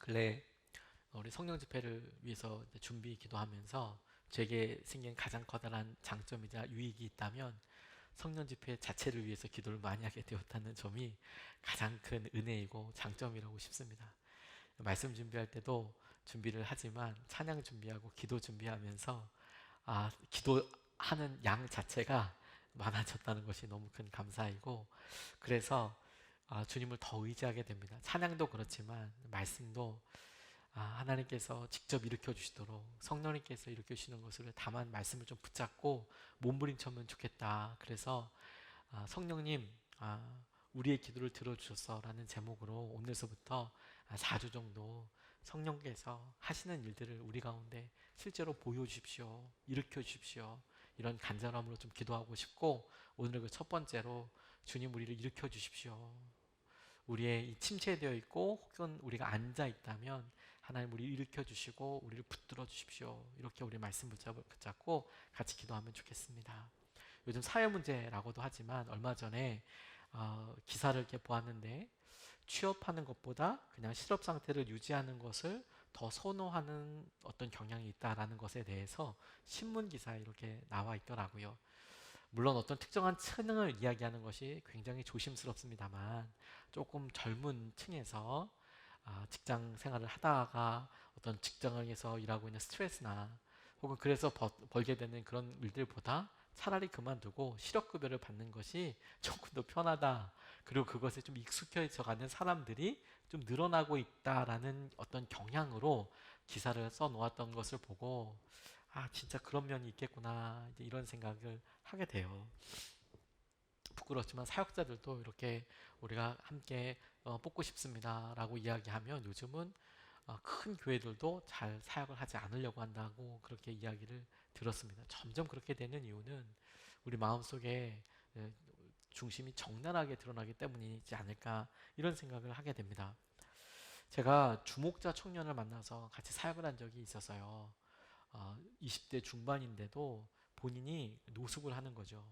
근래 우리 성령 집회를 위해서 이제 준비 기도하면서 제게 생긴 가장 커다란 장점이자 유익이 있다면 성령 집회 자체를 위해서 기도를 많이 하게 되었다는 점이 가장 큰 은혜이고 장점이라고 싶습니다. 말씀 준비할 때도 준비를 하지만 찬양 준비하고 기도 준비하면서 기도하는 양 자체가 많아졌다는 것이 너무 큰 감사이고, 그래서 주님을 더 의지하게 됩니다. 찬양도 그렇지만 말씀도 하나님께서 직접 일으켜 주시도록 성령님께서 일으켜 주시는 것을 다만 말씀을 좀 붙잡고 몸부림쳐면 좋겠다. 그래서 성령님, 우리의 기도를 들어주셔서 라는 제목으로 오늘서부터 4주 정도 성령께서 하시는 일들을 우리 가운데 실제로 보여주십시오, 일으켜 주십시오, 이런 간절함으로 좀 기도하고 싶고, 오늘 그 첫 번째로 주님 우리를 일으켜 주십시오. 우리의 이 침체되어 있고 혹은 우리가 앉아 있다면 하나님 우리를 일으켜 주시고 우리를 붙들어 주십시오. 이렇게 우리 말씀 붙잡고 같이 기도하면 좋겠습니다. 요즘 사회 문제라고도 하지만 얼마 전에 기사를 이렇게 보았는데, 취업하는 것보다 그냥 실업 상태를 유지하는 것을 더 선호하는 어떤 경향이 있다라는 것에 대해서 신문 기사에 이렇게 나와 있더라고요. 물론 어떤 특정한 층을 이야기하는 것이 굉장히 조심스럽습니다만, 조금 젊은 층에서 직장 생활을 하다가 어떤 직장에서 일하고 있는 스트레스나 혹은 그래서 벌게 되는 그런 일들보다 차라리 그만두고 실업급여를 받는 것이 조금 더 편하다, 그리고 그것에 좀 익숙해져 가는 사람들이 좀 늘어나고 있다라는 어떤 경향으로 기사를 써 놓았던 것을 보고, 진짜 그런 면이 있겠구나, 이제 이런 생각을 하게 돼요. 부끄럽지만 사역자들도 이렇게 우리가 함께 뽑고 싶습니다 라고 이야기하면 요즘은 큰 교회들도 잘 사역을 하지 않으려고 한다고 그렇게 이야기를 들었습니다. 점점 그렇게 되는 이유는 우리 마음속에 중심이 적나라하게 드러나기 때문이지 않을까, 이런 생각을 하게 됩니다. 제가 주목자 청년을 만나서 같이 사역을 한 적이 있었어요. 20대 중반인데도 본인이 노숙을 하는 거죠.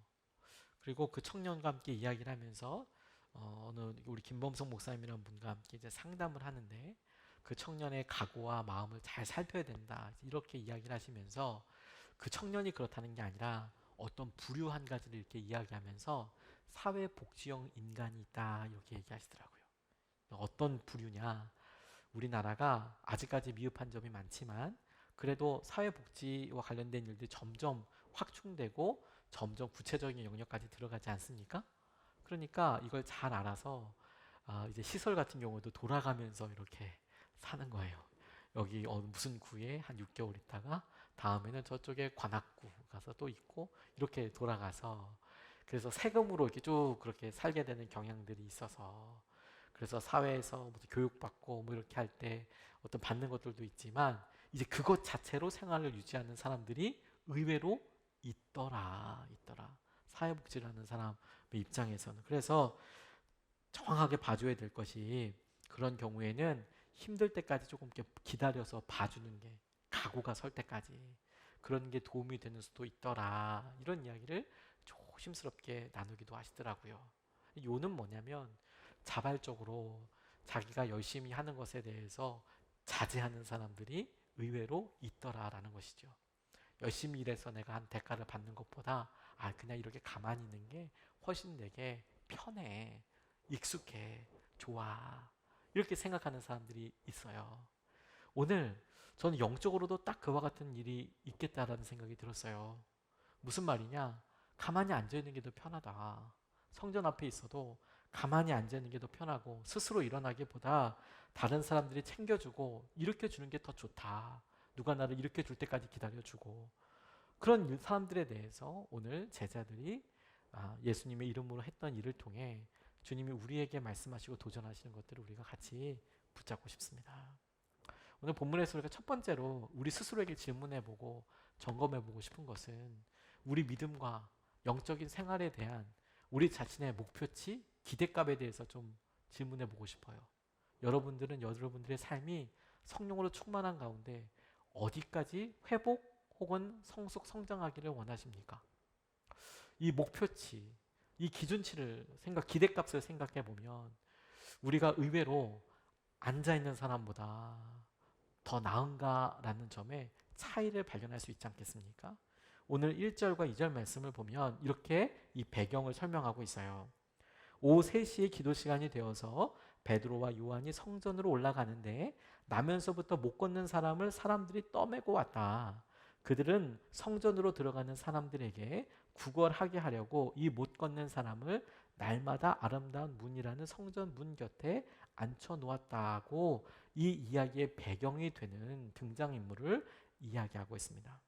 그리고 그 청년과 함께 이야기를 하면서 어느 우리 김범석 목사님이라는 분과 함께 이제 상담을 하는데, 그 청년의 각오와 마음을 잘 살펴야 된다, 이렇게 이야기를 하시면서 그 청년이 그렇다는 게 아니라 어떤 부류 한 가지를 이렇게 이야기하면서 사회복지형 인간이 있다, 이렇게 얘기하시더라고요. 어떤 부류냐, 우리나라가 아직까지 미흡한 점이 많지만 그래도 사회복지와 관련된 일들이 점점 확충되고 점점 구체적인 영역까지 들어가지 않습니까? 그러니까 이걸 잘 알아서 이제 시설 같은 경우도 돌아가면서 이렇게 사는 거예요. 여기 무슨 구에 한 6개월 있다가 다음에는 저쪽에 관악구 가서 또 있고, 이렇게 돌아가서 그래서 세금으로 이렇게 쭉 그렇게 살게 되는 경향들이 있어서, 그래서 사회에서 무슨 교육받고 뭐 이렇게 할 때 어떤 받는 것들도 있지만 이제 그것 자체로 생활을 유지하는 사람들이 의외로 있더라. 사회복지를 하는 사람의 입장에서는. 그래서 정확하게 봐줘야 될 것이, 그런 경우에는 힘들 때까지 조금 이렇게 기다려서 봐주는 게, 각오가 설 때까지 그런 게 도움이 되는 수도 있더라, 이런 이야기를 조심스럽게 나누기도 하시더라고요. 요는 뭐냐면 자발적으로 자기가 열심히 하는 것에 대해서 자제하는 사람들이 의외로 있더라라는 것이죠. 열심히 일해서 내가 한 대가를 받는 것보다 그냥 이렇게 가만히 있는 게 훨씬 내게 편해, 익숙해, 좋아, 이렇게 생각하는 사람들이 있어요. 오늘 저는 영적으로도 딱 그와 같은 일이 있겠다라는 생각이 들었어요. 무슨 말이냐? 가만히 앉아있는 게 더 편하다. 성전 앞에 있어도 가만히 앉아있는 게 더 편하고, 스스로 일어나기보다 다른 사람들이 챙겨주고 일으켜주는 게 더 좋다. 누가 나를 일으켜줄 때까지 기다려주고. 그런 사람들에 대해서 오늘 제자들이 예수님의 이름으로 했던 일을 통해 주님이 우리에게 말씀하시고 도전하시는 것들을 우리가 같이 붙잡고 싶습니다. 오늘 본문에서 우리가 첫 번째로 우리 스스로에게 질문해보고 점검해보고 싶은 것은, 우리 믿음과 영적인 생활에 대한 우리 자신의 목표치, 기대값에 대해서 좀 질문해보고 싶어요. 여러분들의 삶이 성령으로 충만한 가운데 어디까지 회복 혹은 성장하기를 원하십니까? 이 목표치, 이 기준치를 기대값을 생각해 보면 우리가 의외로 앉아있는 사람보다 더 나은가라는 점에 차이를 발견할 수 있지 않겠습니까? 오늘 1절과 2절 말씀을 보면 이렇게 이 배경을 설명하고 있어요. 오후 3시에 기도 시간이 되어서 베드로와 요한이 성전으로 올라가는데 나면서부터 못 걷는 사람을 사람들이 떠매고 왔다. 그들은 성전으로 들어가는 사람들에게 구걸하게 하려고 이 못 걷는 사람을 날마다 아름다운 문이라는 성전 문 곁에 앉혀 놓았다고 이 이야기의 배경이 되는 등장인물을 이야기하고 있습니다.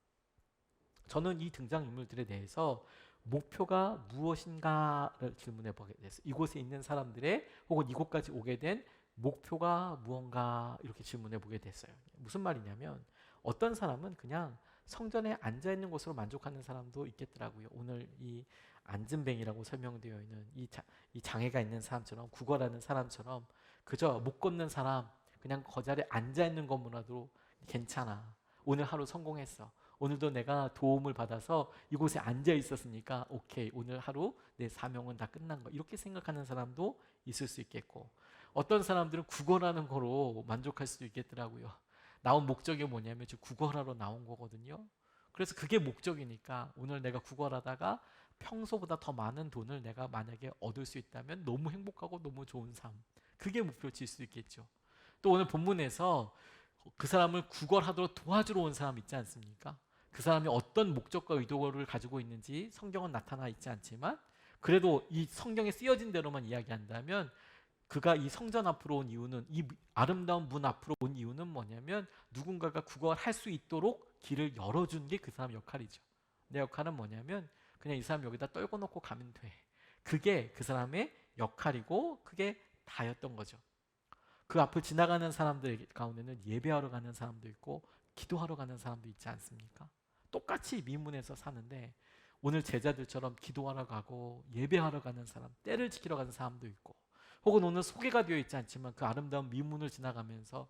저는 이 등장인물들에 대해서 목표가 무엇인가를 질문해 보게 됐어요. 이곳에 있는 사람들의 혹은 이곳까지 오게 된 목표가 무언가 이렇게 질문해 보게 됐어요. 무슨 말이냐면 어떤 사람은 그냥 성전에 앉아 있는 곳으로 만족하는 사람도 있겠더라고요. 오늘 이 안진뱅이라고 설명되어 있는 이 장애가 있는 사람처럼 구걸하는 사람처럼 그저 못 걷는 사람 그냥 그 자리에 앉아 있는 것만으로도 괜찮아. 오늘 하루 성공했어. 오늘도 내가 도움을 받아서 이곳에 앉아 있었으니까 오케이, 오늘 하루 내 사명은 다 끝난 거, 이렇게 생각하는 사람도 있을 수 있겠고, 어떤 사람들은 구걸하는 거로 만족할 수도 있겠더라고요. 나온 목적이 뭐냐면 지금 구걸하러 나온 거거든요. 그래서 그게 목적이니까 오늘 내가 구걸하다가 평소보다 더 많은 돈을 내가 만약에 얻을 수 있다면 너무 행복하고 너무 좋은 삶, 그게 목표일 수도 있겠죠. 또 오늘 본문에서 그 사람을 구걸하도록 도와주러 온 사람 있지 않습니까? 그 사람이 어떤 목적과 의도를 가지고 있는지 성경은 나타나 있지 않지만 그래도 이 성경에 쓰여진 대로만 이야기한다면 그가 이 성전 앞으로 온 이유는, 이 아름다운 문 앞으로 온 이유는 뭐냐면 누군가가 구걸할 수 있도록 길을 열어준 게 그 사람 역할이죠. 내 역할은 뭐냐면 그냥 이 사람 여기다 떨궈 놓고 가면 돼. 그게 그 사람의 역할이고 그게 다였던 거죠. 그 앞을 지나가는 사람들 가운데는 예배하러 가는 사람도 있고 기도하러 가는 사람도 있지 않습니까? 똑같이 미문에서 사는데 오늘 제자들처럼 기도하러 가고 예배하러 가는 사람, 때를 지키러 가는 사람도 있고, 혹은 오늘 소개가 되어 있지 않지만 그 아름다운 미문을 지나가면서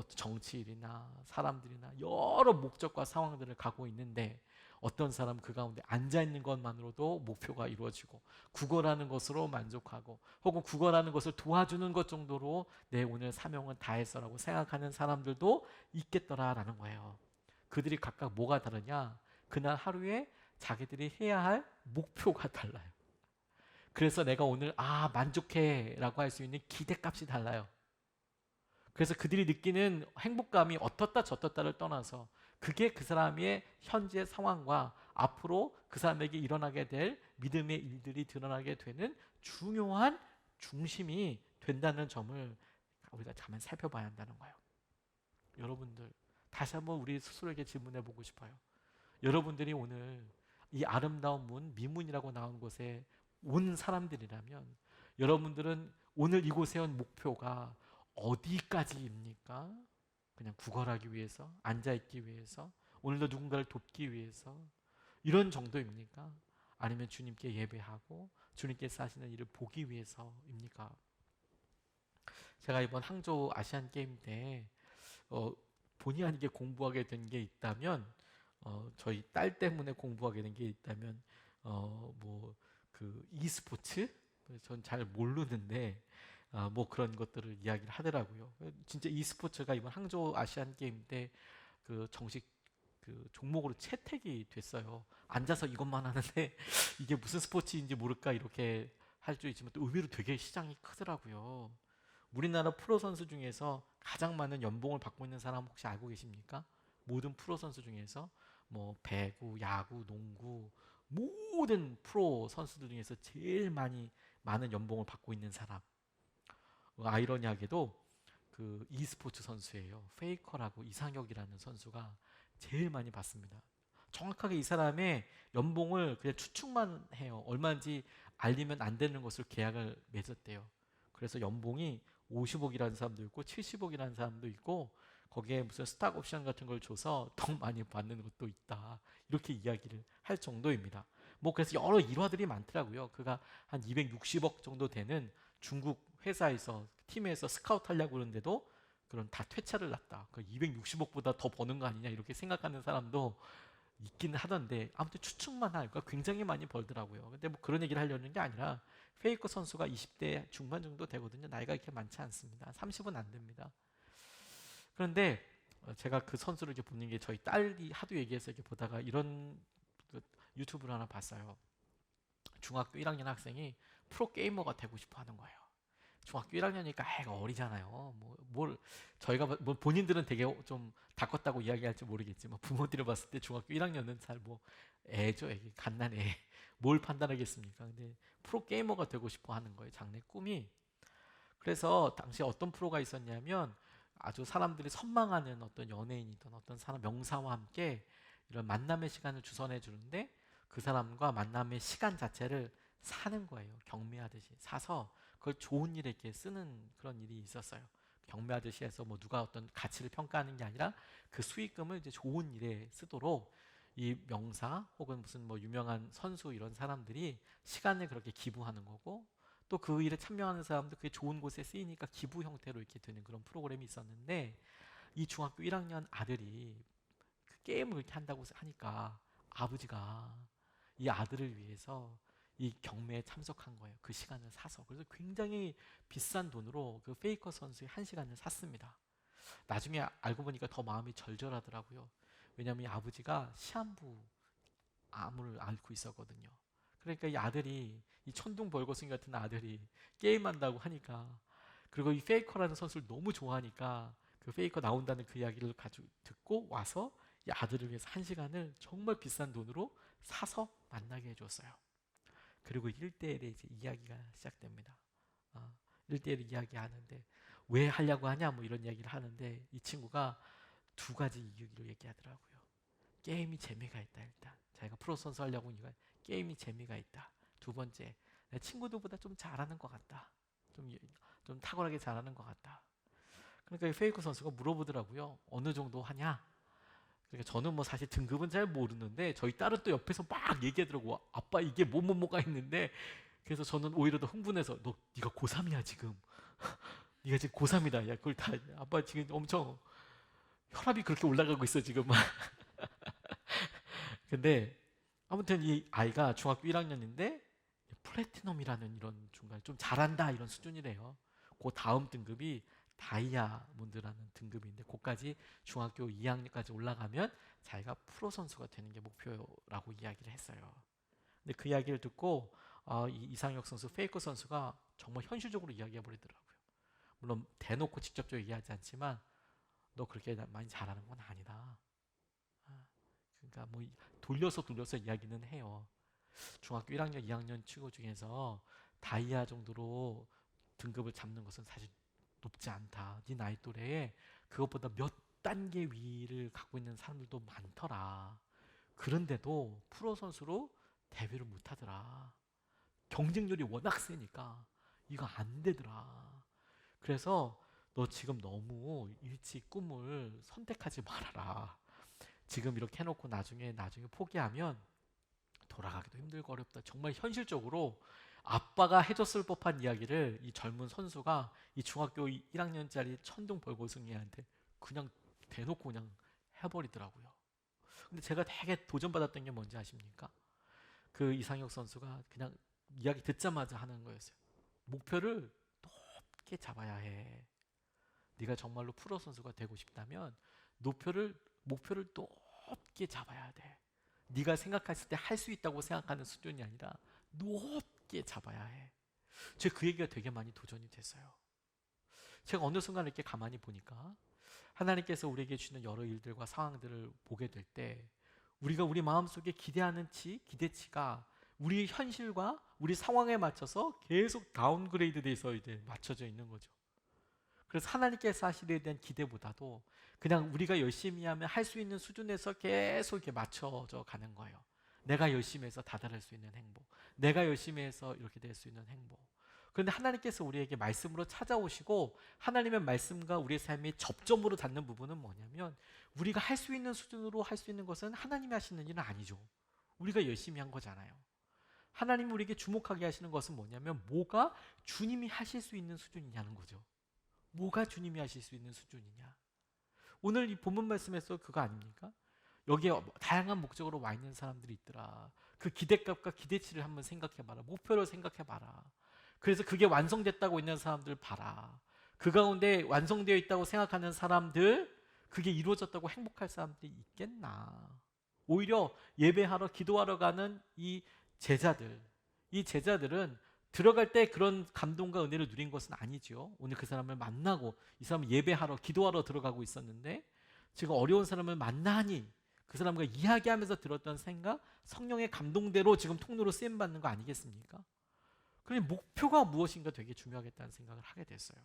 정치일이나 사람들이나 여러 목적과 상황들을 가고 있는데 어떤 사람은 그 가운데 앉아있는 것만으로도 목표가 이루어지고 구걸하는 것으로 만족하고 혹은 구걸하는 것을 도와주는 것 정도로 내 오늘 사명은 다했어라고 생각하는 사람들도 있겠더라라는 거예요. 그들이 각각 뭐가 다르냐? 그날 하루에 자기들이 해야 할 목표가 달라요. 그래서 내가 오늘 만족해 라고 할 수 있는 기대값이 달라요. 그래서 그들이 느끼는 행복감이 어떻다 저떻다를 떠나서 그게 그 사람의 현재 상황과 앞으로 그 사람에게 일어나게 될 믿음의 일들이 드러나게 되는 중요한 중심이 된다는 점을 우리가 한번 살펴봐야 한다는 거예요. 여러분들, 다시 한번 우리 스스로에게 질문해 보고 싶어요. 여러분들이 오늘 이 아름다운 문, 미문이라고 나온 곳에 온 사람들이라면 여러분들은 오늘 이곳에 온 목표가 어디까지입니까? 그냥 구걸하기 위해서, 앉아있기 위해서, 오늘도 누군가를 돕기 위해서 이런 정도입니까? 아니면 주님께 예배하고 주님께서 하시는 일을 보기 위해서입니까? 제가 이번 항저우 아시안 게임 때 본의 아니게 공부하게 된 게 있다면 저희 딸 때문에 공부하게 된 게 있다면 뭐 그 e스포츠? 전 잘 모르는데 뭐 그런 것들을 이야기를 하더라고요. 진짜 e스포츠가 이번 항저우 아시안 게임 때 그 정식 그 종목으로 채택이 됐어요. 앉아서 이것만 하는데 이게 무슨 스포츠인지 모를까 이렇게 할 줄 있지만 또 의외로 되게 시장이 크더라고요. 우리나라 프로 선수 중에서 가장 많은 연봉을 받고 있는 사람 혹시 알고 계십니까? 모든 프로 선수 중에서 뭐 배구, 야구, 농구 모든 프로 선수들 중에서 제일 많은 연봉을 받고 있는 사람. 아이러니하게도 그 e스포츠 선수예요. 페이커라고 이상혁이라는 선수가 제일 많이 받습니다. 정확하게 이 사람의 연봉을 그냥 추측만 해요. 얼마인지 알리면 안 되는 것으로 계약을 맺었대요. 그래서 연봉이 50억이라는 사람도 있고 70억이라는 사람도 있고 거기에 무슨 스탁 옵션 같은 걸 줘서 더 많이 받는 것도 있다. 이렇게 이야기를 할 정도입니다. 뭐 그래서 여러 일화들이 많더라고요. 그가 한 260억 정도 되는 중국 회사에서 팀에서 스카우트 하려고 그러는데도 그런 다 퇴차를 났다. 그 260억보다 더 버는 거 아니냐 이렇게 생각하는 사람도 있기는 하던데 아무튼 추측만 하니까 굉장히 많이 벌더라고요. 근데 뭐 그런 얘기를 하려는 게 아니라 페이커 선수가 20대 중반 정도 되거든요. 나이가 이렇게 많지 않습니다. 30은 안 됩니다. 그런데 제가 그 선수를 이렇게 보는 게 저희 딸이 하도 얘기해서 이렇게 보다가 이런 그 유튜브를 하나 봤어요. 중학교 1학년 학생이 프로게이머가 되고 싶어 하는 거예요. 중학교 1학년이니까 애가 어리잖아요. 저희가 본인들은 되게 좀 다 컸다고 이야기할지 모르겠지만 부모들이 봤을 때 중학교 1학년은 잘 애죠, 애기 갓난 애. 뭘 판단하겠습니까? 근데 프로게이머가 되고 싶어 하는 거예요. 장래 꿈이. 그래서 당시에 어떤 프로가 있었냐면 아주 사람들이 선망하는 어떤 연예인이든 어떤 사람 명사와 함께 이런 만남의 시간을 주선해 주는데 그 사람과 만남의 시간 자체를 사는 거예요. 경매하듯이 사서 그걸 좋은 일에 이렇게 쓰는 그런 일이 있었어요. 경매하듯이 해서 누가 어떤 가치를 평가하는 게 아니라 그 수익금을 이제 좋은 일에 쓰도록 이 명사 혹은 무슨 유명한 선수 이런 사람들이 시간을 그렇게 기부하는 거고 또 그 일에 참여하는 사람도 그게 좋은 곳에 쓰이니까 기부 형태로 이렇게 되는 그런 프로그램이 있었는데 이 중학교 1학년 아들이 그 게임을 그렇게 한다고 하니까 아버지가 이 아들을 위해서 이 경매에 참석한 거예요. 그 시간을 사서. 그래서 굉장히 비싼 돈으로 그 페이커 선수의 한 시간을 샀습니다. 나중에 알고 보니까 더 마음이 절절하더라고요. 왜냐하면 이 아버지가 시한부 암을 앓고 있었거든요. 그러니까 이 아들이 이 천둥 벌거숭이 같은 아들이 게임한다고 하니까 그리고 이 페이커라는 선수를 너무 좋아하니까 그 페이커 나온다는 그 이야기를 가지고 듣고 와서 이 아들을 위해서 한 시간을 정말 비싼 돈으로 사서 만나게 해줬어요. 그리고 1대1의 이제 이야기가 시작됩니다. 1대1 이야기하는데 왜 하려고 하냐 이런 이야기를 하는데 이 친구가 두 가지 이유를 얘기하더라고요. 게임이 재미가 있다. 일단 자기가 프로 선수 하려고 하니까 게임이 재미가 있다. 두 번째, 내 친구들보다 좀 잘하는 것 같다. 좀 탁월하게 잘하는 것 같다. 그러니까 이 페이커 선수가 물어보더라고요. 어느 정도 하냐? 그러니까 저는 사실 등급은 잘 모르는데 저희 딸은 또 옆에서 막 얘기하더라고. 아빠 이게 뭐가 있는데 그래서 저는 오히려 더 흥분해서 네가 고3이야 지금. 네가 지금 고3이다. 야 그걸 다 아빠 지금 엄청 혈압이 그렇게 올라가고 있어 지금. 근데 아무튼 이 아이가 중학교 1학년인데 플래티넘이라는 이런 중간 좀 잘한다 이런 수준이래요. 그 다음 등급이 다이아몬드라는 등급인데 그까지 중학교 2학년까지 올라가면 자기가 프로 선수가 되는 게 목표라고 이야기를 했어요. 근데 그 이야기를 듣고 이 이상혁 선수, 페이커 선수가 정말 현실적으로 이야기해 버리더라고요. 물론 대놓고 직접적으로 얘기하지 않지만 너 그렇게 많이 잘하는 건 아니다. 그러니까 돌려서 이야기는 해요. 중학교 1학년, 2학년 친구 중에서 다이아 정도로 등급을 잡는 것은 사실 높지 않다. 네 나이 또래에 그것보다 몇 단계 위를 갖고 있는 사람들도 많더라. 그런데도 프로 선수로 데뷔를 못하더라. 경쟁률이 워낙 세니까 이거 안 되더라. 그래서 너 지금 너무 일찍 꿈을 선택하지 말아라. 지금 이렇게 해놓고 나중에 포기하면 돌아가기도 힘들고 어렵다. 정말 현실적으로 아빠가 해줬을 법한 이야기를 이 젊은 선수가 이 중학교 1학년짜리 천둥 벌거숭이한테 그냥 대놓고 그냥 해버리더라고요. 근데 제가 되게 도전받았던 게 뭔지 아십니까? 그 이상혁 선수가 그냥 이야기 듣자마자 하는 거였어요. 목표를 높게 잡아야 해. 네가 정말로 프로 선수가 되고 싶다면 목표를 높게 잡아야 돼. 네가 생각했을 때 할 수 있다고 생각하는 수준이 아니라 높게 잡아야 해. 제가 그 얘기가 되게 많이 도전이 됐어요. 제가 어느 순간 이렇게 가만히 보니까 하나님께서 우리에게 주는 여러 일들과 상황들을 보게 될 때 우리가 우리 마음속에 기대하는 기대치가 우리 현실과 우리 상황에 맞춰서 계속 다운그레이드 돼서 이제 맞춰져 있는 거죠. 그래서 하나님께서 하시는 일에 대한 기대보다도 그냥 우리가 열심히 하면 할 수 있는 수준에서 계속 이렇게 맞춰져 가는 거예요. 내가 열심히 해서 다다를 수 있는 행복. 내가 열심히 해서 이렇게 될 수 있는 행복. 그런데 하나님께서 우리에게 말씀으로 찾아오시고 하나님의 말씀과 우리의 삶의 접점으로 닿는 부분은 뭐냐면 우리가 할 수 있는 수준으로 할 수 있는 것은 하나님이 하시는 일은 아니죠. 우리가 열심히 한 거잖아요. 하나님이 우리에게 주목하게 하시는 것은 뭐냐면 뭐가 주님이 하실 수 있는 수준이냐는 거죠. 뭐가 주님이 하실 수 있는 수준이냐. 오늘 이 본문 말씀에서 그거 아닙니까? 여기에 다양한 목적으로 와 있는 사람들이 있더라. 그 기대값과 기대치를 한번 생각해봐라. 목표를 생각해봐라. 그래서 그게 완성됐다고 있는 사람들 봐라. 그 가운데 완성되어 있다고 생각하는 사람들, 그게 이루어졌다고 행복할 사람들이 있겠나. 오히려 예배하러 기도하러 가는 이 제자들은 들어갈 때 그런 감동과 은혜를 누린 것은 아니죠. 오늘 그 사람을 만나고 이 사람은 예배하러 기도하러 들어가고 있었는데 지금 어려운 사람을 만나니 그 사람과 이야기하면서 들었던 생각, 성령의 감동대로 지금 통로로 쓰임 받는 거 아니겠습니까? 그러니 목표가 무엇인가 되게 중요하겠다는 생각을 하게 됐어요.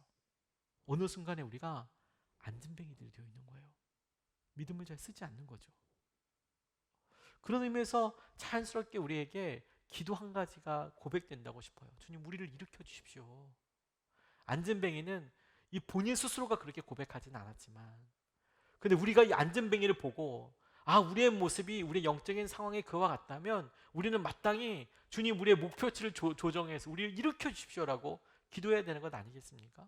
어느 순간에 우리가 안진뱅이들이 되어 있는 거예요. 믿음을 잘 쓰지 않는 거죠. 그런 의미에서 자연스럽게 우리에게 기도 한 가지가 고백된다고 싶어요. 주님, 우리를 일으켜 주십시오. 안진뱅이는 이 본인 스스로가 그렇게 고백하지는 않았지만, 근데 우리가 이 안진뱅이를 보고 우리의 모습이 우리의 영적인 상황에 그와 같다면 우리는 마땅히 주님, 우리의 목표치를 조정해서 우리를 일으켜 주십시오라고 기도해야 되는 것 아니겠습니까?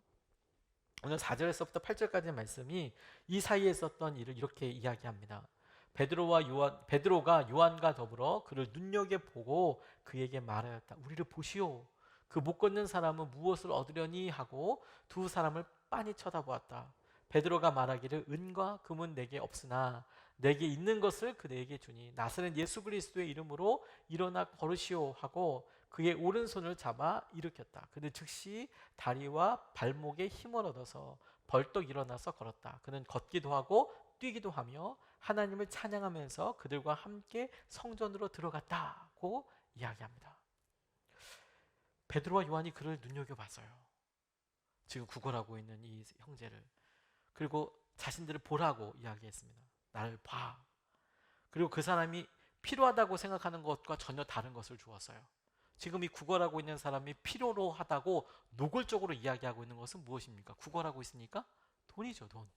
오늘 4절에서부터 8절까지의 말씀이 이 사이에 있었던 일을 이렇게 이야기합니다. 베드로가 요한과 더불어 그를 눈여겨보고 그에게 말하였다. 우리를 보시오. 그 못 걷는 사람은 무엇을 얻으려니 하고 두 사람을 빤히 쳐다보았다. 베드로가 말하기를 은과 금은 내게 없으나 내게 있는 것을 그대에게 주니 나사렛 예수 그리스도의 이름으로 일어나 걸으시오 하고 그의 오른손을 잡아 일으켰다. 그는 즉시 다리와 발목에 힘을 얻어서 벌떡 일어나서 걸었다. 그는 걷기도 하고 뛰기도 하며 하나님을 찬양하면서 그들과 함께 성전으로 들어갔다고 이야기합니다. 베드로와 요한이 그를 눈여겨봤어요. 지금 구걸하고 있는 이 형제를. 그리고 자신들을 보라고 이야기했습니다. 나를 봐. 그리고 그 사람이 필요하다고 생각하는 것과 전혀 다른 것을 주었어요. 지금 이 구걸하고 있는 사람이 필요로 하다고 노골적으로 이야기하고 있는 것은 무엇입니까? 구걸하고 있으니까 돈이죠, 돈.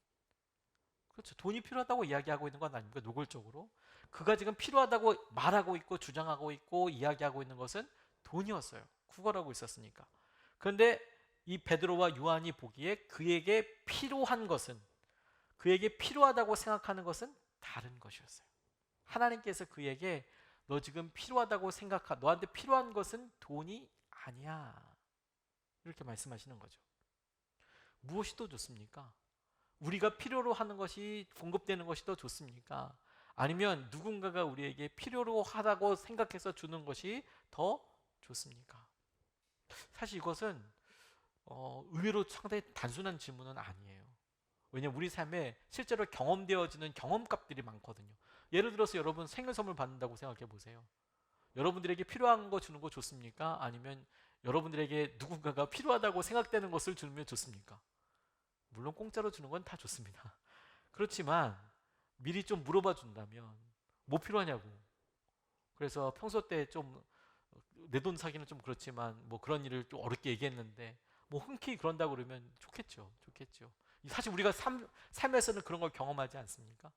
그렇죠. 돈이 필요하다고 이야기하고 있는 건 아닙니까? 노골적으로. 그가 지금 필요하다고 말하고 있고 주장하고 있고 이야기하고 있는 것은 돈이었어요. 구걸하고 있었으니까. 그런데 이 베드로와 요한이 보기에 그에게 필요한 것은, 그에게 필요하다고 생각하는 것은 다른 것이었어요. 하나님께서 그에게 너 지금 필요하다고 너한테 필요한 것은 돈이 아니야. 이렇게 말씀하시는 거죠. 무엇이 더 좋습니까? 우리가 필요로 하는 것이, 공급되는 것이 더 좋습니까? 아니면 누군가가 우리에게 필요로 하다고 생각해서 주는 것이 더 좋습니까? 사실 이것은 의외로 상당히 단순한 질문은 아니에요. 왜냐하면 우리 삶에 실제로 경험되어지는 경험값들이 많거든요. 예를 들어서 여러분 생일 선물 받는다고 생각해 보세요. 여러분들에게 필요한 거 주는 거 좋습니까? 아니면 여러분들에게 누군가가 필요하다고 생각되는 것을 주면 좋습니까? 물론 공짜로 주는 건 다 좋습니다. 그렇지만 미리 좀 물어봐 준다면 뭐 필요하냐고. 그래서 평소 때 좀 내 돈 사기는 좀 그렇지만 뭐 그런 일을 좀 어렵게 얘기했는데 뭐 흔쾌히 그런다고 그러면 좋겠죠. 사실 우리가 삶에서는 그런 걸 경험하지 않습니까?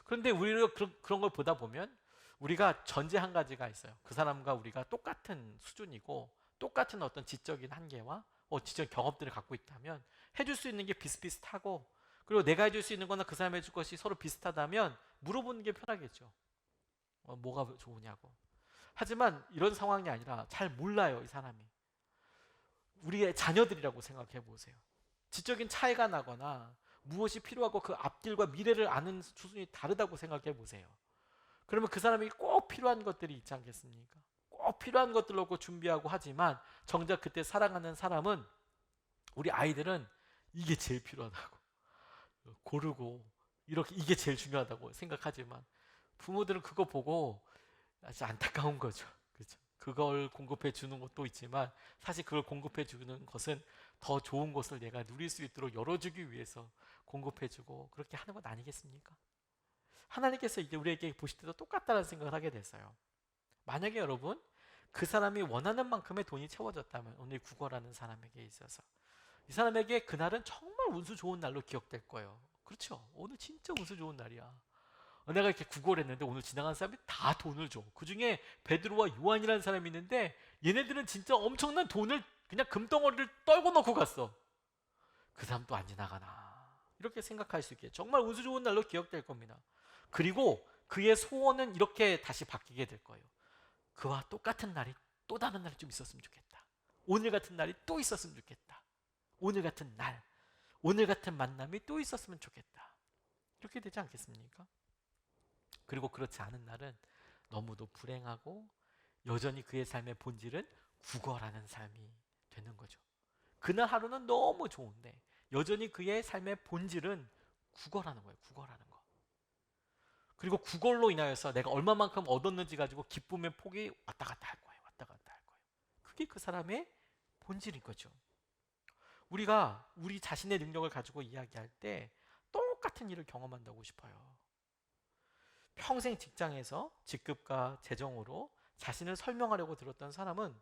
그런데 우리가 그런 걸 보다 보면 우리가 전제 한 가지가 있어요. 그 사람과 우리가 똑같은 수준이고 똑같은 어떤 지적인 한계와 지적 경험들을 갖고 있다면 해줄 수 있는 게 비슷비슷하고, 그리고 내가 해줄 수 있는 거나 그 사람이 해줄 것이 서로 비슷하다면 물어보는 게 편하겠죠. 뭐가 좋으냐고. 하지만 이런 상황이 아니라 잘 몰라요, 이 사람이. 우리의 자녀들이라고 생각해 보세요. 지적인 차이가 나거나 무엇이 필요하고 그 앞길과 미래를 아는 수준이 다르다고 생각해 보세요. 그러면 그 사람이 꼭 필요한 것들이 있지 않겠습니까? 꼭 필요한 것들 놓고 준비하고 하지만 정작 그때 사랑하는 사람은, 우리 아이들은 이게 제일 필요하다고 고르고 이렇게 이게 제일 중요하다고 생각하지만 부모들은 그거 보고 아주 안타까운 거죠. 그렇죠? 그걸 공급해 주는 것도 있지만 사실 그걸 공급해 주는 것은 더 좋은 것을 내가 누릴 수 있도록 열어주기 위해서 공급해 주고 그렇게 하는 것 아니겠습니까? 하나님께서 이제 우리에게 보실 때도 똑같다는 생각을 하게 됐어요. 만약에 여러분 그 사람이 원하는 만큼의 돈이 채워졌다면, 오늘 구걸하는 사람에게 있어서 이 사람에게 그날은 정말 운수 좋은 날로 기억될 거예요. 그렇죠? 오늘 진짜 운수 좋은 날이야. 내가 이렇게 구걸했는데 오늘 지나간 사람이 다 돈을 줘. 그 중에 베드로와 요한이라는 사람이 있는데 얘네들은 진짜 엄청난 돈을 그냥 금덩어리를 떨고 놓고 갔어. 그 사람도 안 지나가나, 이렇게 생각할 수 있게 정말 운수 좋은 날로 기억될 겁니다. 그리고 그의 소원은 이렇게 다시 바뀌게 될 거예요. 그와 똑같은 날이 또 다른 날이 좀 있었으면 좋겠다. 오늘 같은 날이 또 있었으면 좋겠다. 오늘 같은 날, 오늘 같은 만남이 또 있었으면 좋겠다. 이렇게 되지 않겠습니까? 그리고 그렇지 않은 날은 너무도 불행하고 여전히 그의 삶의 본질은 구걸하는 삶이 되는 거죠. 그날 하루는 너무 좋은데 여전히 그의 삶의 본질은 구걸하는 거예요. 구걸하는 거. 그리고 구걸로 인하여서 내가 얼마만큼 얻었는지 가지고 기쁨의 폭이 왔다 갔다 할 거예요. 왔다 갔다 할 거예요. 그게 그 사람의 본질인 거죠. 우리가 우리 자신의 능력을 가지고 이야기할 때 똑같은 일을 경험한다고 싶어요. 평생 직장에서 직급과 재정으로 자신을 설명하려고 들었던 사람은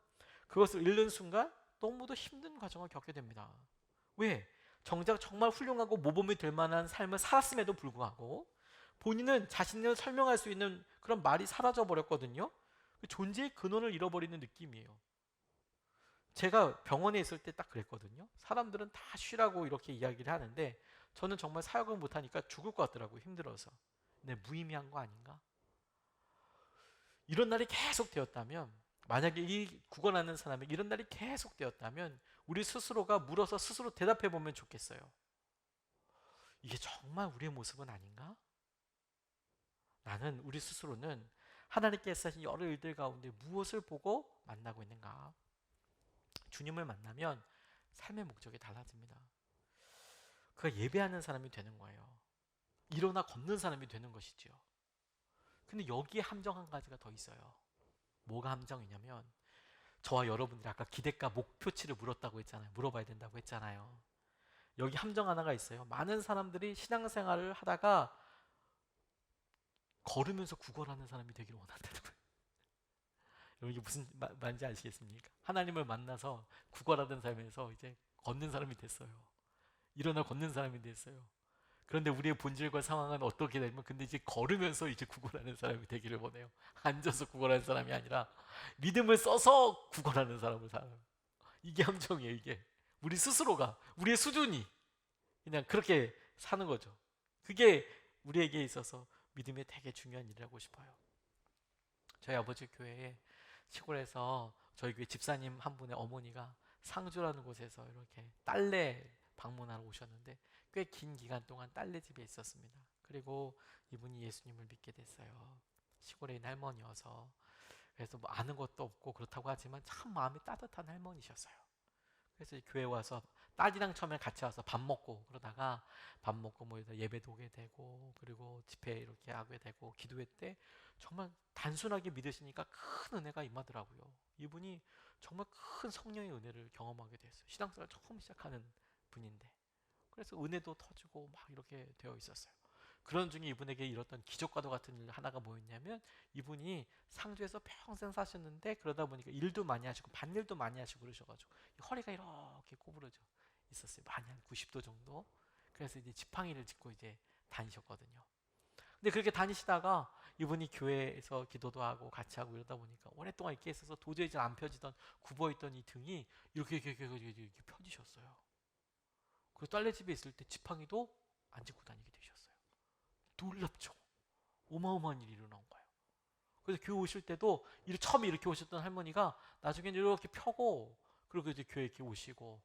그것을 잃는 순간 너무도 힘든 과정을 겪게 됩니다. 왜? 정작 정말 훌륭하고 모범이 될 만한 삶을 살았음에도 불구하고 본인은 자신을 설명할 수 있는 그런 말이 사라져 버렸거든요. 존재의 근원을 잃어버리는 느낌이에요. 제가 병원에 있을 때 딱 그랬거든요. 사람들은 다 쉬라고 이렇게 이야기를 하는데 저는 정말 사역을 못하니까 죽을 것 같더라고요. 힘들어서. 근데 무의미한 거 아닌가? 이런 날이 계속 되었다면, 만약에 이 구걸하는 사람이 이런 날이 계속 되었다면 우리 스스로가 물어서 스스로 대답해 보면 좋겠어요. 이게 정말 우리의 모습은 아닌가? 나는, 우리 스스로는 하나님께서 하신 여러 일들 가운데 무엇을 보고 만나고 있는가? 주님을 만나면 삶의 목적이 달라집니다. 그가 예배하는 사람이 되는 거예요. 일어나 걷는 사람이 되는 것이지요. 근데 여기에 함정 한 가지가 더 있어요. 뭐가 함정이냐면, 저와 여러분들이 아까 기대가 목표치를 물었다고 했잖아요. 물어봐야 된다고 했잖아요. 여기 함정 하나가 있어요. 많은 사람들이 신앙생활을 하다가 걸으면서 구걸하는 사람이 되기를 원한다는 거예요. 여러분, 이게 무슨 말인지 아시겠습니까? 하나님을 만나서 구걸하던 삶에서 이제 걷는 사람이 됐어요. 일어나 걷는 사람이 됐어요. 그런데 우리의 본질과 상황은 어떻게 되면, 근데 이제 걸으면서 이제 구걸하는 사람이 되기를 원해요. 앉아서 구걸하는 사람이 아니라 믿음을 써서 구걸하는 사람을 살아요. 이게 함정이에요. 이게 우리 스스로가, 우리의 수준이 그냥 그렇게 사는 거죠. 그게 우리에게 있어서 믿음이 되게 중요한 일이라고 싶어요. 저희 아버지 교회에 시골에서 저희 교회 집사님 한 분의 어머니가 상주라는 곳에서 이렇게 딸내 방문하러 오셨는데 꽤 긴 기간 동안 딸내 집에 있었습니다. 그리고 이분이 예수님을 믿게 됐어요. 시골에 있는 할머니여서. 그래서 뭐 아는 것도 없고 그렇다고 하지만 참 마음이 따뜻한 할머니셨어요. 그래서 교회 와서 딸이랑 처음에 같이 와서 밥 먹고 그러다가 밥 먹고 뭐 예배도 오게 되고 그리고 집회 이렇게 하게 되고 기도회 때 정말 단순하게 믿으시니까 큰 은혜가 임하더라고요. 이분이 정말 큰 성령의 은혜를 경험하게 됐어요. 신앙생활 처음 시작하는 분인데 그래서 은혜도 터지고 막 이렇게 되어 있었어요. 그런 중에 이분에게 일었던 기적과도 같은 일 하나가 뭐였냐면, 이분이 상주에서 평생 사셨는데 그러다 보니까 일도 많이 하시고 밭일도 많이 하시고 그러셔가지고 허리가 이렇게 꼬부러져 있었어요. 많이 한 90도 정도. 그래서 이제 지팡이를 짚고 이제 다니셨거든요. 근데 그렇게 다니시다가 이분이 교회에서 기도도 하고 같이 하고 이러다 보니까 오랫동안 이렇게 있어서 도저히 잘 안 펴지던 굽어있던 이 등이 이렇게 펴지셨어요. 그 딸내 집에 있을 때 지팡이도 안 짚고 다니게 되셨어요. 놀랍죠. 어마어마한 일이 일어난 거예요. 그래서 교회 오실 때도 처음에 이렇게 오셨던 할머니가 나중에는 이렇게 펴고 그리고 이제 교회 이렇게 오시고,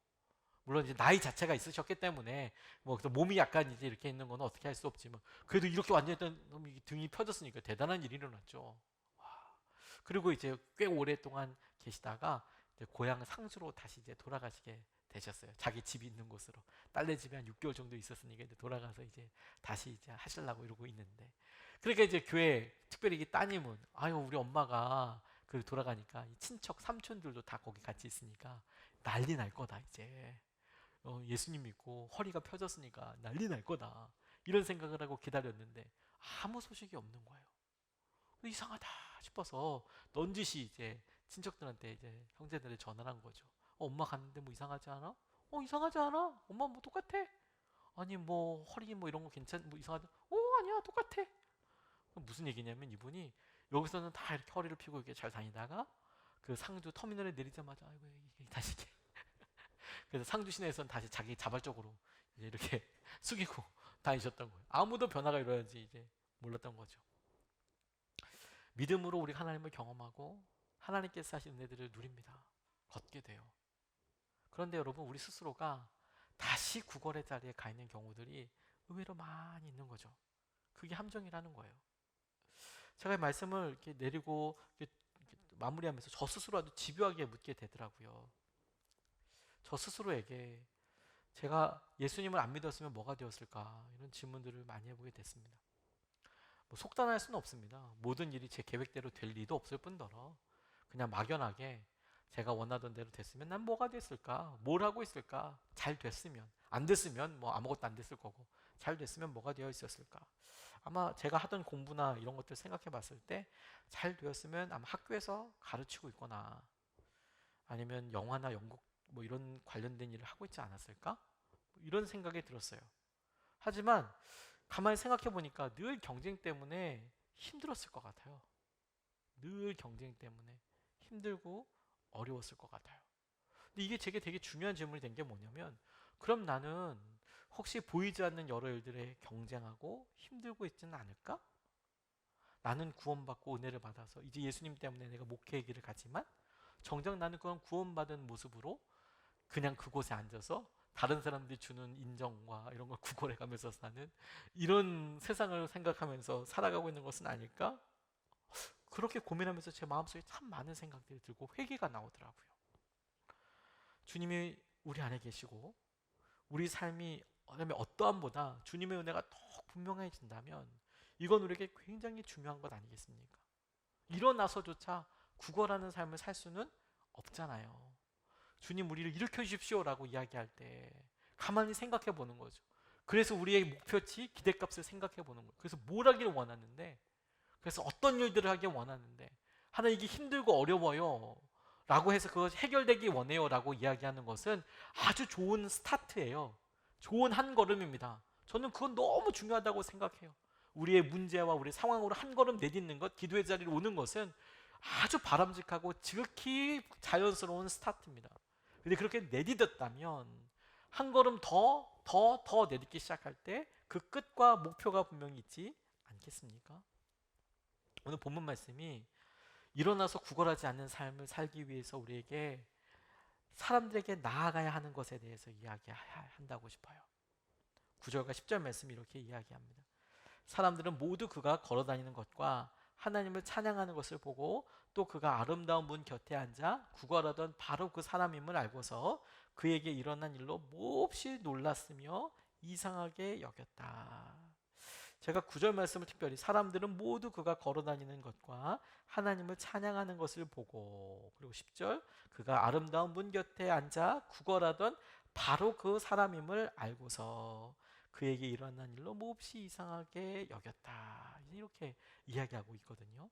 물론 이제 나이 자체가 있으셨기 때문에 뭐 몸이 약간 이제 이렇게 있는 건 어떻게 할 수 없지만 그래도 이렇게 완전히 등이 펴졌으니까 대단한 일이 일어났죠. 와. 그리고 이제 꽤 오랫동안 계시다가 이제 고향 상주로 다시 이제 돌아가시게 되셨어요. 자기 집이 있는 곳으로. 딸네 집에 한 6개월 정도 있었으니까 이제 돌아가서 이제 다시 이제 하시려고 이러고 있는데. 그러니까 이제 교회, 특별히 이 따님은, 아유, 우리 엄마가 그 돌아가니까 이 친척, 삼촌들도 다 거기 같이 있으니까 난리 날 거다, 이제. 예수님 믿고 허리가 펴졌으니까 난리 날 거다. 이런 생각을 하고 기다렸는데 아무 소식이 없는 거예요. 이상하다 싶어서 넌지시 이제 친척들한테 이제 형제들한테 전화를 한 거죠. 엄마 갔는데 뭐 이상하지 않아? 이상하지 않아? 엄마 뭐 똑같아? 아니 뭐 허리 뭐 이런 거 뭐 이상하지? 아니야 똑같아. 무슨 얘기냐면 이분이 여기서는 다 이렇게 허리를 펴고 이렇게 잘 다니다가 그 상주 터미널에 내리자마자 아이고 이게 다시 이제 그래서 상주 시내에서는 다시 자기 자발적으로 이제 이렇게 숙이고 다니셨던 거예요. 아무도 변화가 일어나지 이제 몰랐던 거죠. 믿음으로 우리 하나님을 경험하고 하나님께서 하신 은혜들을 누립니다. 걷게 돼요. 그런데 여러분, 우리 스스로가 다시 구걸의 자리에 가 있는 경우들이 의외로 많이 있는 거죠. 그게 함정이라는 거예요. 제가 이 말씀을 이렇게 내리고 이렇게 마무리하면서 저 스스로도 집요하게 묻게 되더라고요. 저 스스로에게 제가 예수님을 안 믿었으면 뭐가 되었을까, 이런 질문들을 많이 해보게 됐습니다. 뭐 속단할 수는 없습니다. 모든 일이 제 계획대로 될 리도 없을 뿐더러 그냥 막연하게 제가 원하던 대로 됐으면 난 뭐가 됐을까? 뭘 하고 있을까? 잘 됐으면. 안 됐으면 뭐 아무것도 안 됐을 거고, 잘 됐으면 뭐가 되어 있었을까? 아마 제가 하던 공부나 이런 것들 생각해 봤을 때 잘 되었으면 아마 학교에서 가르치고 있거나 아니면 영화나 연극 뭐 이런 관련된 일을 하고 있지 않았을까? 뭐 이런 생각이 들었어요. 하지만 가만히 생각해 보니까 늘 경쟁 때문에 힘들었을 것 같아요. 늘 경쟁 때문에 힘들고 어려웠을 것 같아요. 근데 이게 제게 되게 중요한 질문이 된 게 뭐냐면, 그럼 나는 혹시 보이지 않는 여러 일들에 경쟁하고 힘들고 있지는 않을까? 나는 구원받고 은혜를 받아서 이제 예수님 때문에 내가 목회의 길을 가지만 정작 나는 그런 구원받은 모습으로 그냥 그곳에 앉아서 다른 사람들이 주는 인정과 이런 걸 구걸해 가면서 사는 이런 세상을 생각하면서 살아가고 있는 것은 아닐까? 그렇게 고민하면서 제 마음속에 참 많은 생각들이 들고 회개가 나오더라고요. 주님이 우리 안에 계시고 우리 삶이 어떠함보다 주님의 은혜가 더 분명해진다면 이건 우리에게 굉장히 중요한 것 아니겠습니까? 일어나서조차 구걸하는 삶을 살 수는 없잖아요. 주님 우리를 일으켜 주십시오라고 이야기할 때 가만히 생각해 보는 거죠. 그래서 우리의 목표치, 기대값을 생각해 보는 거예요. 그래서 뭘 하기를 원하는데, 그래서 어떤 일들을 하길 원하는데, 하나 이게 힘들고 어려워요 라고 해서 그것이 해결되기 원해요 라고 이야기하는 것은 아주 좋은 스타트예요. 좋은 한 걸음입니다. 저는 그건 너무 중요하다고 생각해요. 우리의 문제와 우리 상황으로 한 걸음 내딛는 것, 기도의 자리로 오는 것은 아주 바람직하고 지극히 자연스러운 스타트입니다. 근데 그렇게 내딛었다면 한 걸음 더 내딛기 시작할 때 그 끝과 목표가 분명히 있지 않겠습니까? 오늘 본문 말씀이 일어나서 구걸하지 않는 삶을 살기 위해서 우리에게 사람들에게 나아가야 하는 것에 대해서 이야기한다고 싶어요. 9절과 10절 말씀이 이렇게 이야기합니다. 사람들은 모두 그가 걸어다니는 것과 하나님을 찬양하는 것을 보고 또 그가 아름다운 문 곁에 앉아 구걸하던 바로 그 사람임을 알고서 그에게 일어난 일로 몹시 놀랐으며 이상하게 여겼다. 제가 9절 말씀을 특별히 사람들은 모두 그가 걸어다니는 것과 하나님을 찬양하는 것을 보고, 그리고 10절 그가 아름다운 문 곁에 앉아 구걸하던 바로 그 사람임을 알고서 그에게 일어난 일로 몹시 이상하게 여겼다. 이렇게 이야기하고 있거든요.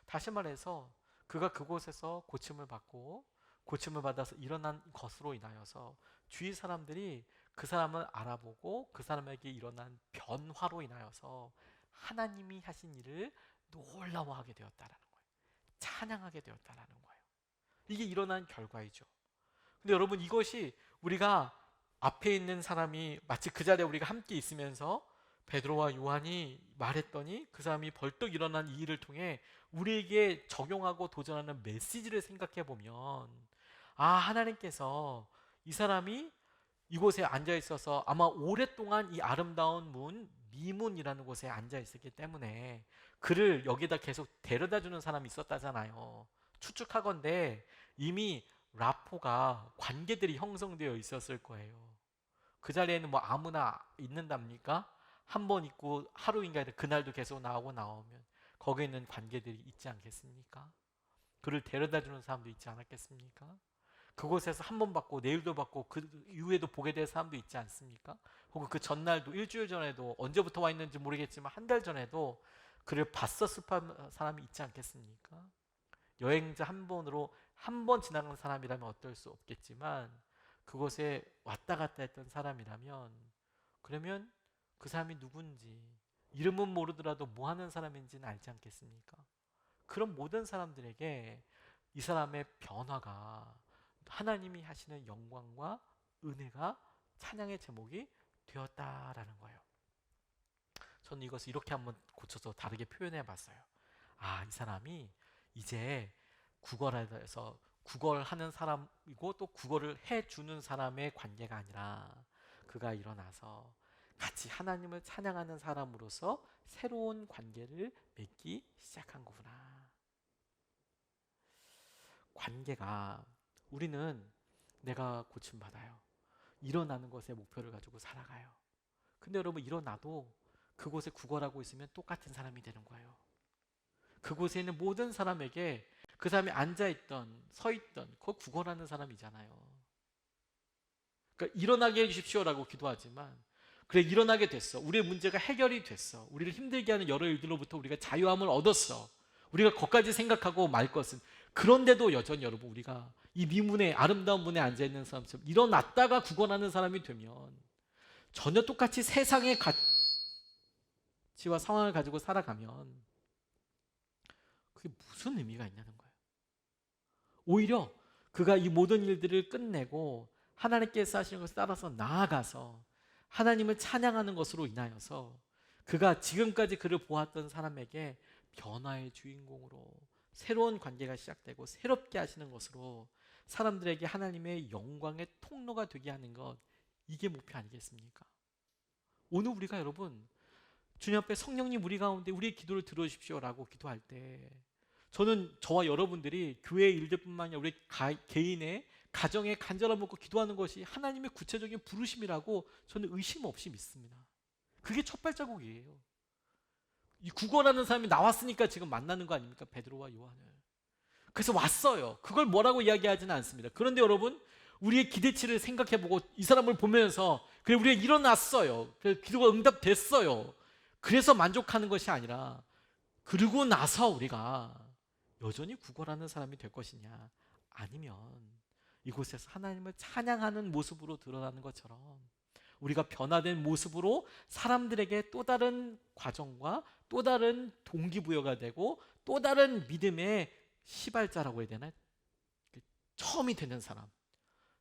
다시 말해서 그가 그곳에서 고침을 받고 고침을 받아서 일어난 것으로 인하여서 주위 사람들이 그 사람을 알아보고 그 사람에게 일어난 변화로 인하여서 하나님이 하신 일을 놀라워하게 되었다라는 거예요. 찬양하게 되었다라는 거예요. 이게 일어난 결과이죠. 근데 여러분, 이것이 우리가 앞에 있는 사람이 마치 그 자리에 우리가 함께 있으면서 베드로와 요한이 말했더니 그 사람이 벌떡 일어난 이 일을 통해 우리에게 적용하고 도전하는 메시지를 생각해 보면, 아, 하나님께서 이 사람이 이곳에 앉아 있어서 아마 오랫동안 이 아름다운 문, 미문이라는 곳에 앉아 있었기 때문에 그를 여기다 계속 데려다 주는 사람이 있었다잖아요. 추측하건대 이미 라포가 관계들이 형성되어 있었을 거예요. 그 자리에는 뭐 아무나 있는답니까? 한 번 있고 하루인가 아니라 그날도 계속 나오면 거기에 있는 관계들이 있지 않겠습니까? 그를 데려다 주는 사람도 있지 않았겠습니까? 그곳에서 한 번 받고 내일도 받고 그 이후에도 보게 될 사람도 있지 않습니까? 혹은 그 전날도 일주일 전에도 언제부터 와 있는지 모르겠지만 한 달 전에도 그를 봤었을 사람이 있지 않겠습니까? 여행자 한 번으로 한 번 지나간 사람이라면 어떨 수 없겠지만 그곳에 왔다 갔다 했던 사람이라면, 그러면 그 사람이 누군지 이름은 모르더라도 뭐 하는 사람인지는 알지 않겠습니까? 그런 모든 사람들에게 이 사람의 변화가 하나님이 하시는 영광과 은혜가 찬양의 제목이 되었다라는 거예요. 저는 이것을 이렇게 한번 고쳐서 다르게 표현해 봤어요. 아, 이 사람이 이제 구걸에서 구걸하는 사람이고 또 구걸을 해주는 사람의 관계가 아니라 그가 일어나서 같이 하나님을 찬양하는 사람으로서 새로운 관계를 맺기 시작한 거구나. 관계가, 우리는 내가 고침받아요. 일어나는 것에 목표를 가지고 살아가요. 근데 여러분, 일어나도 그곳에 구걸하고 있으면 똑같은 사람이 되는 거예요. 그곳에 있는 모든 사람에게 그 사람이 앉아있던 서있던 그 구걸하는 사람이잖아요. 그러니까 일어나게 해주십시오라고 기도하지만, 그래 일어나게 됐어, 우리의 문제가 해결이 됐어, 우리를 힘들게 하는 여러 일들로부터 우리가 자유함을 얻었어, 우리가 거기까지 생각하고 말 것은, 그런데도 여전히 여러분 우리가 이 미문에, 아름다운 문에 앉아있는 사람처럼 일어났다가 구걸하는 사람이 되면 전혀 똑같이 세상의 가치와 상황을 가지고 살아가면 그게 무슨 의미가 있냐는 거예요. 오히려 그가 이 모든 일들을 끝내고 하나님께서 하시는 것을 따라서 나아가서 하나님을 찬양하는 것으로 인하여서 그가 지금까지 그를 보았던 사람에게 변화의 주인공으로 새로운 관계가 시작되고 새롭게 하시는 것으로 사람들에게 하나님의 영광의 통로가 되게 하는 것, 이게 목표 아니겠습니까? 오늘 우리가 여러분 주님 앞에 성령님 우리 가운데 우리의 기도를 들어주십시오라고 기도할 때, 저는 저와 여러분들이 교회의 일들뿐만 아니라 우리 개인의 가정에 간절함 먹고 기도하는 것이 하나님의 구체적인 부르심이라고 저는 의심 없이 믿습니다. 그게 첫 발자국이에요. 이 구걸하는 사람이 나왔으니까 지금 만나는 거 아닙니까? 베드로와 요한을. 그래서 왔어요. 그걸 뭐라고 이야기하지는 않습니다. 그런데 여러분, 우리의 기대치를 생각해보고 이 사람을 보면서 그래 우리가 일어났어요, 그래 기도가 응답됐어요, 그래서 만족하는 것이 아니라 그러고 나서 우리가 여전히 구걸하는 사람이 될 것이냐, 아니면 이곳에서 하나님을 찬양하는 모습으로 드러나는 것처럼 우리가 변화된 모습으로 사람들에게 또 다른 과정과 또 다른 동기부여가 되고 또 다른 믿음의 시발자라고 해야 되나, 처음이 되는 사람,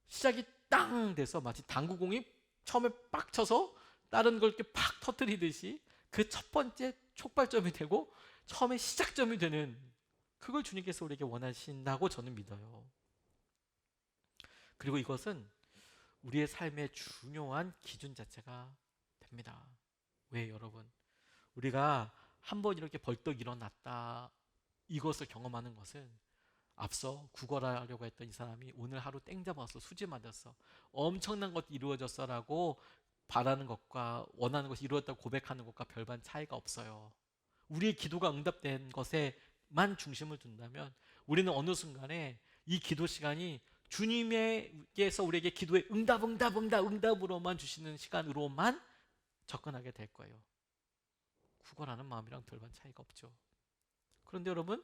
시작이 땅 돼서 마치 당구공이 처음에 빡 쳐서 다른 걸 이렇게 팍 터뜨리듯이 그 첫 번째 촉발점이 되고 처음에 시작점이 되는, 그걸 주님께서 우리에게 원하신다고 저는 믿어요. 그리고 이것은 우리의 삶의 중요한 기준 자체가 됩니다. 왜 여러분, 우리가 한번 이렇게 벌떡 일어났다 이것을 경험하는 것은, 앞서 구걸하려고 했던 이 사람이 오늘 하루 땡 잡았어, 수지 맞았어, 엄청난 것이 이루어졌어 라고 바라는 것과 원하는 것이 이루어졌다고 고백하는 것과 별반 차이가 없어요. 우리의 기도가 응답된 것에만 중심을 둔다면 우리는 어느 순간에 이 기도 시간이 주님께서 우리에게 기도의 응답으로만 주시는 시간으로만 접근하게 될 거예요. 구걸하는 마음이랑 별반 차이가 없죠. 그런데 여러분,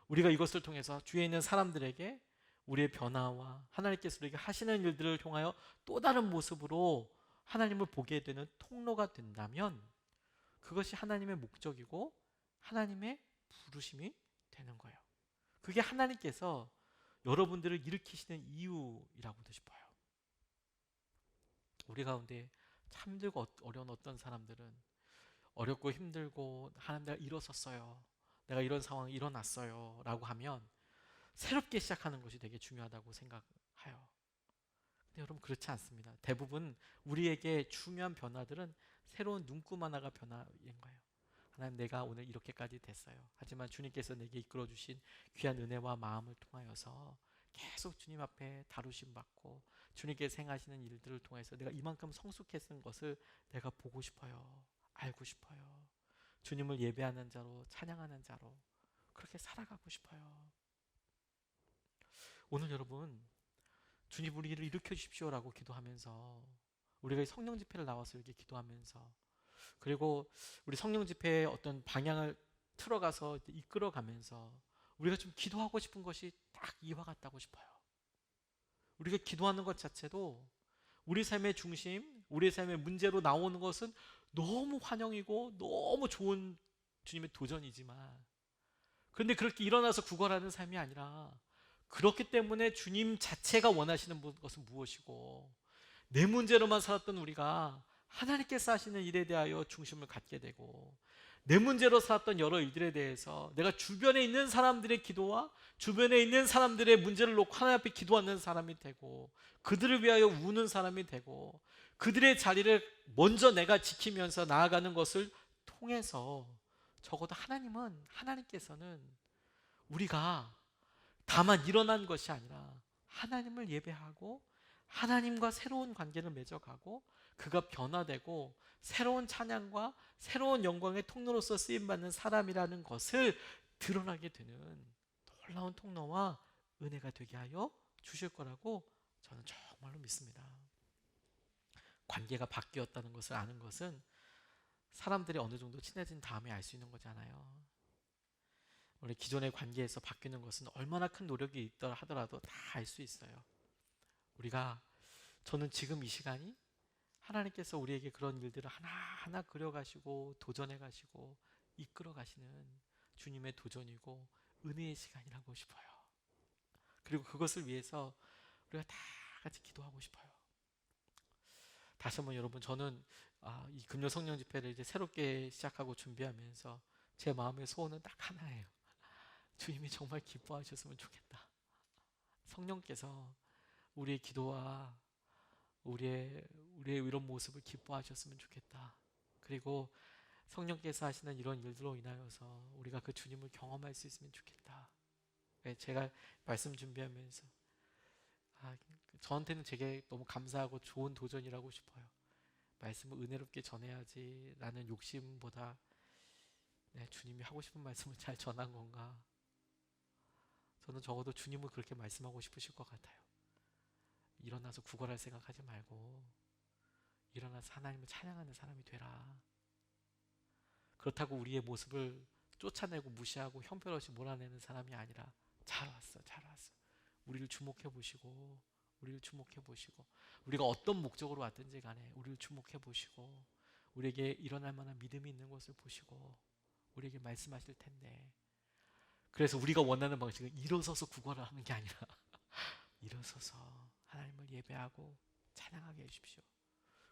우리가 이것을 통해서 주위에 있는 사람들에게 우리의 변화와 하나님께서 우리에게 하시는 일들을 통하여 또 다른 모습으로 하나님을 보게 되는 통로가 된다면 그것이 하나님의 목적이고 하나님의 부르심이 되는 거예요. 그게 하나님께서 여러분들을 일으키시는 이유라고도 싶어요. 우리 가운데 참 힘들고 어려운 어떤 사람들은 어렵고 힘들고 하나님 내가 일어섰어요, 내가 이런 상황이 일어났어요 라고 하면 새롭게 시작하는 것이 되게 중요하다고 생각해요. 근데 여러분, 그렇지 않습니다. 대부분 우리에게 중요한 변화들은 새로운 눈금 하나가 변화인 거예요. 하나님, 내가 오늘 이렇게까지 됐어요. 하지만 주님께서 내게 이끌어 주신 귀한 은혜와 마음을 통하여서 계속 주님 앞에 다루심 받고 주님께서 행하시는 일들을 통해서 내가 이만큼 성숙했는 것을 내가 보고 싶어요, 알고 싶어요. 주님을 예배하는 자로, 찬양하는 자로 그렇게 살아가고 싶어요. 오늘 여러분, 주님 우리를 일으켜 주십시오라고 기도하면서, 우리가 성령 집회를 나와서 이렇게 기도하면서, 그리고 우리 성령 집회의 어떤 방향을 틀어가서 이끌어가면서 우리가 좀 기도하고 싶은 것이 딱 이와 같다고 싶어요. 우리가 기도하는 것 자체도 우리 삶의 중심, 우리 삶의 문제로 나오는 것은 너무 환영이고 너무 좋은 주님의 도전이지만, 그런데 그렇게 일어나서 구걸하는 삶이 아니라, 그렇기 때문에 주님 자체가 원하시는 것은 무엇이고, 내 문제로만 살았던 우리가 하나님께서 하시는 일에 대하여 중심을 갖게 되고, 내 문제로 살았던 여러 일들에 대해서 내가 주변에 있는 사람들의 기도와 주변에 있는 사람들의 문제를 놓고 하나님 앞에 기도하는 사람이 되고, 그들을 위하여 우는 사람이 되고, 그들의 자리를 먼저 내가 지키면서 나아가는 것을 통해서, 적어도 하나님께서는 우리가 다만 일어난 것이 아니라 하나님을 예배하고 하나님과 새로운 관계를 맺어가고 그가 변화되고 새로운 찬양과 새로운 영광의 통로로서 쓰임받는 사람이라는 것을 드러나게 되는 놀라운 통로와 은혜가 되게 하여 주실 거라고 저는 정말로 믿습니다. 관계가 바뀌었다는 것을 아는 것은 사람들이 어느 정도 친해진 다음에 알 수 있는 거잖아요. 원래 기존의 관계에서 바뀌는 것은 얼마나 큰 노력이 있더라 하더라도 다 알 수 있어요. 저는 지금 이 시간이 하나님께서 우리에게 그런 일들을 하나하나 그려가시고 도전해가시고 이끌어가시는 주님의 도전이고 은혜의 시간이라고 싶어요. 그리고 그것을 위해서 우리가 다 같이 기도하고 싶어요. 다시 한번 여러분, 저는 이 금요 성령 집회를 이제 새롭게 시작하고 준비하면서 제 마음의 소원은 딱 하나예요. 주님이 정말 기뻐하셨으면 좋겠다. 성령께서 우리의 기도와 우리의 이런 모습을 기뻐하셨으면 좋겠다. 그리고 성령께서 하시는 이런 일들로 인하여서 우리가 그 주님을 경험할 수 있으면 좋겠다. 제가 말씀 준비하면서 저한테는 되게 너무 감사하고 좋은 도전이라고 싶어요. 말씀을 은혜롭게 전해야지 라는 욕심보다 주님이 하고 싶은 말씀을 잘 전한 건가, 저는 적어도 주님을 그렇게 말씀하고 싶으실 것 같아요. 일어나서 구걸할 생각하지 말고 일어나서 하나님을 찬양하는 사람이 되라. 그렇다고 우리의 모습을 쫓아내고 무시하고 형편없이 몰아내는 사람이 아니라 잘 왔어, 잘 왔어. 우리를 주목해 보시고 우리가 어떤 목적으로 왔든지 간에 우리를 주목해 보시고 우리에게 일어날 만한 믿음이 있는 것을 보시고 우리에게 말씀하실 텐데, 그래서 우리가 원하는 방식은 일어서서 구걸을 하는 게 아니라 일어서서 하나님을 예배하고 찬양하게 해주십시오.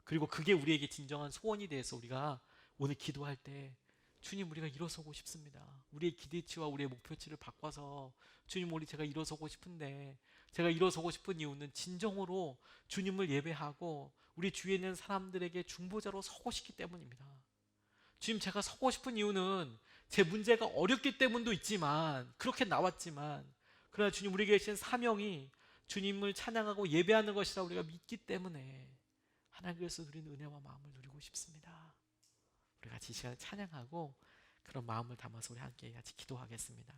그리고 그게 우리에게 진정한 소원이 돼서 우리가 오늘 기도할 때 주님, 우리가 일어서고 싶습니다. 우리의 기대치와 우리의 목표치를 바꿔서 주님, 제가 일어서고 싶은데, 제가 일어서고 싶은 이유는 진정으로 주님을 예배하고 우리 주위에 있는 사람들에게 중보자로 서고 싶기 때문입니다. 주님, 제가 서고 싶은 이유는 제 문제가 어렵기 때문도 있지만, 그렇게 나왔지만, 그러나 주님, 우리에게 계신 사명이 주님을 찬양하고 예배하는 것이라 우리가 믿기 때문에 하나님께서 누리는 은혜와 마음을 누리고 싶습니다. 우리 같이 이 시간에 찬양하고 그런 마음을 담아서 우리 함께 같이 기도하겠습니다.